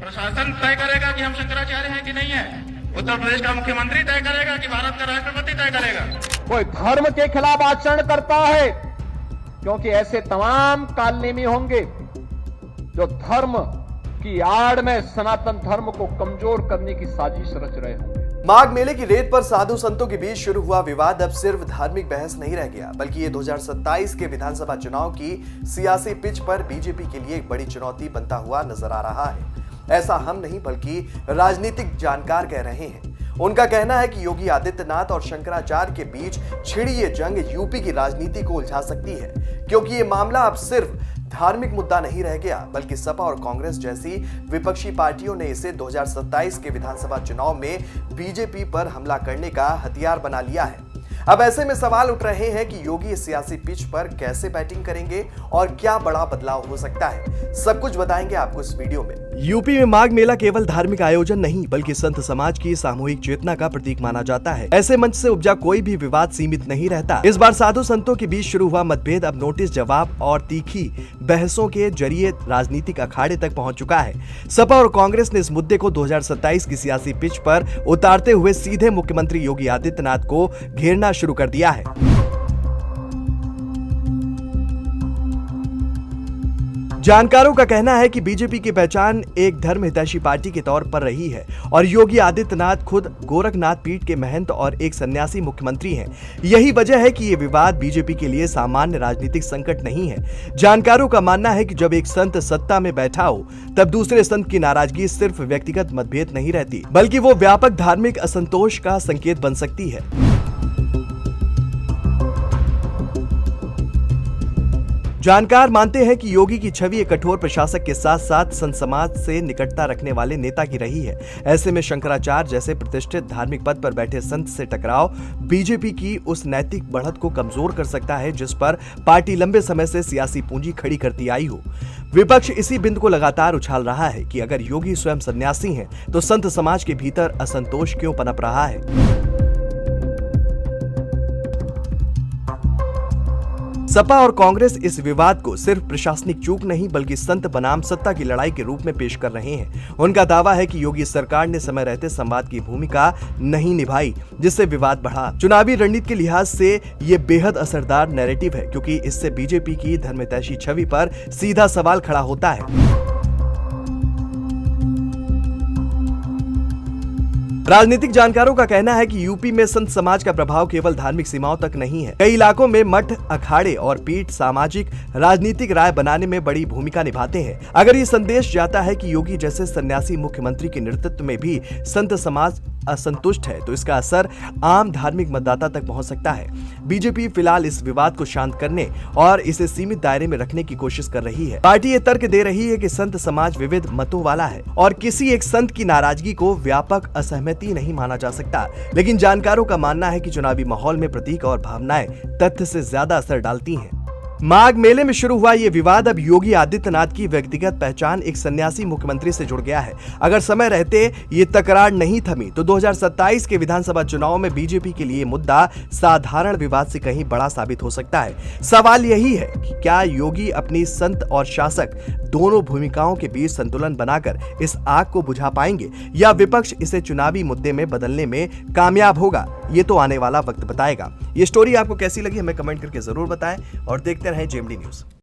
प्रशासन तय करेगा कि हम शंकराचार्य हैं कि नहीं है। उत्तर प्रदेश का मुख्यमंत्री तय करेगा कि भारत का राष्ट्रपति तय करेगा। कोई धर्म के खिलाफ आचरण करता है, क्योंकि ऐसे तमाम कालनेमी होंगे जो धर्म की आड़ में सनातन धर्म को कमजोर करने की साजिश रच रहे होंगे। माघ मेले की रेत पर साधु संतों के बीच शुरू हुआ विवाद अब सिर्फ धार्मिक बहस नहीं रह गया, बल्कि ये 2027 के विधानसभा चुनाव की सियासी पिच पर बीजेपी के लिए एक बड़ी चुनौती बनता हुआ नजर आ रहा है। ऐसा हम नहीं बल्कि राजनीतिक जानकार कह रहे हैं। उनका कहना है कि योगी आदित्यनाथ और शंकराचार्य के बीच छिड़ी ये जंग यूपी की राजनीति को उलझा सकती है, क्योंकि ये मामला अब सिर्फ धार्मिक मुद्दा नहीं रह गया, बल्कि सपा और कांग्रेस जैसी विपक्षी पार्टियों ने इसे 2027 के विधानसभा चुनाव में बीजेपी पर हमला करने का हथियार बना लिया है। अब ऐसे में सवाल उठ रहे हैं कि योगी इस सियासी पिच पर कैसे बैटिंग करेंगे और क्या बड़ा बदलाव हो सकता है। सब कुछ बताएंगे आपको इस वीडियो में। यूपी में माघ मेला केवल धार्मिक आयोजन नहीं बल्कि संत समाज की सामूहिक चेतना का प्रतीक माना जाता है। ऐसे मंच से उपजा कोई भी विवाद सीमित नहीं रहता। इस बार साधु संतों के बीच शुरू हुआ मतभेद अब नोटिस जवाब और तीखी बहसों के जरिए राजनीतिक अखाड़े तक पहुंच चुका है। सपा और कांग्रेस ने इस मुद्दे को 2027 की सियासी पिच पर उतारते हुए सीधे मुख्यमंत्री योगी आदित्यनाथ को घेरना शुरू कर दिया है। जानकारों का कहना है कि बीजेपी की पहचान एक धर्म हितैषी पार्टी के तौर पर रही है और योगी आदित्यनाथ खुद गोरखनाथ पीठ के महंत और एक सन्यासी मुख्यमंत्री हैं। यही वजह है कि ये विवाद बीजेपी के लिए सामान्य राजनीतिक संकट नहीं है। जानकारों का मानना है कि जब एक संत सत्ता में बैठा हो तब दूसरे संत की नाराजगी सिर्फ व्यक्तिगत मतभेद नहीं रहती, बल्कि वो व्यापक धार्मिक असंतोष का संकेत बन सकती है। जानकार मानते हैं कि योगी की छवि एक कठोर प्रशासक के साथ साथ संत समाज से निकटता रखने वाले नेता की रही है। ऐसे में शंकराचार्य जैसे प्रतिष्ठित धार्मिक पद पर बैठे संत से टकराव बीजेपी की उस नैतिक बढ़त को कमजोर कर सकता है जिस पर पार्टी लंबे समय से सियासी पूंजी खड़ी करती आई हो। विपक्ष इसी बिंदु को लगातार उछाल रहा है कि अगर योगी स्वयं सन्यासी हैं तो संत समाज के भीतर असंतोष क्यों पनप रहा है। सपा और कांग्रेस इस विवाद को सिर्फ प्रशासनिक चूक नहीं बल्कि संत बनाम सत्ता की लड़ाई के रूप में पेश कर रहे हैं। उनका दावा है कि योगी सरकार ने समय रहते संवाद की भूमिका नहीं निभाई, जिससे विवाद बढ़ा। चुनावी रणनीति के लिहाज से ये बेहद असरदार नैरेटिव है, क्योंकि इससे बीजेपी की धर्महितैषी छवि पर सीधा सवाल खड़ा होता है। राजनीतिक जानकारों का कहना है कि यूपी में संत समाज का प्रभाव केवल धार्मिक सीमाओं तक नहीं है। कई इलाकों में मठ, अखाड़े और पीठ सामाजिक राजनीतिक राय बनाने में बड़ी भूमिका निभाते हैं। अगर ये संदेश जाता है कि योगी जैसे सन्यासी मुख्यमंत्री के नेतृत्व में भी संत समाज असंतुष्ट है तो इसका असर आम धार्मिक मतदाता तक पहुंच सकता है। बीजेपी फिलहाल इस विवाद को शांत करने और इसे सीमित दायरे में रखने की कोशिश कर रही है। पार्टी ये तर्क दे रही है कि संत समाज विविध मतों वाला है और किसी एक संत की नाराजगी को व्यापक असहमति नहीं माना जा सकता। लेकिन जानकारों का मानना है कि चुनावी माहौल में प्रतीक और भावनाएं तथ्य से ज्यादा असर डालती हैं। माघ मेले में शुरू हुआ ये विवाद अब योगी आदित्यनाथ की व्यक्तिगत पहचान एक सन्यासी मुख्यमंत्री से जुड़ गया है। अगर समय रहते ये तकरार नहीं थमी तो 2027 के विधानसभा चुनाव में बीजेपी के लिए मुद्दा साधारण विवाद से कहीं बड़ा साबित हो सकता है। सवाल यही है कि क्या योगी अपनी संत और शासक दोनों भूमिकाओं के बीच संतुलन बनाकर इस आग को बुझा पाएंगे या विपक्ष इसे चुनावी मुद्दे में बदलने में कामयाब होगा। ये तो आने वाला वक्त बताएगा। ये स्टोरी आपको कैसी लगी हमें कमेंट करके जरूर बताएं और देखते रहें जेएमडी न्यूज़।